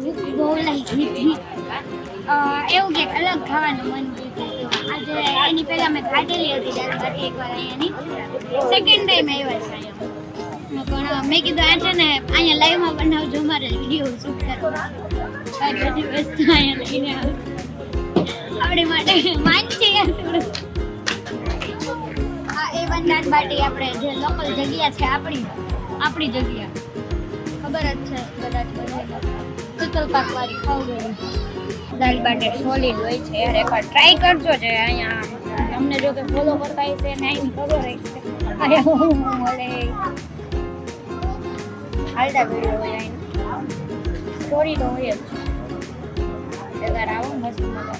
બહુ લાગી હતી. એવું કંઈક અલગ ખાવાનું મન થયું. આજે એની પહેલાં મેં ખાધેલી હતી દાળ બાટી એકવાર અહીંયાની. સેકન્ડ ટાઈમ આવ્યા છે અહીંયા. પણ મેં કીધું આ છે ને અહીંયા લાઈવમાં બનાવજો, મારે વિડીયો શૂટ કરવા. બધી વસ્તુ અહીંયા લઈને આવશે આપણી માટે વાંચી થોડું. આ A1 દાળ બાટી આપણે જે લોકલ જગ્યા છે આપણી જગ્યા ખબર જ છે કદાચ બધાને. શીતલ પાક વાળી ખાવું ગયું દાળ બાટી સોલિડ હોય છે યાર, એકવાર ટ્રાય કરજો. છે અહીંયા અમને જો કે ફોલો કરતા હશે ને અહીં ખબર હશે મળે હાલતા વિડીયો હોય અહીં સ્ટોરી તો હોય જ. આવો મસ્ત મજા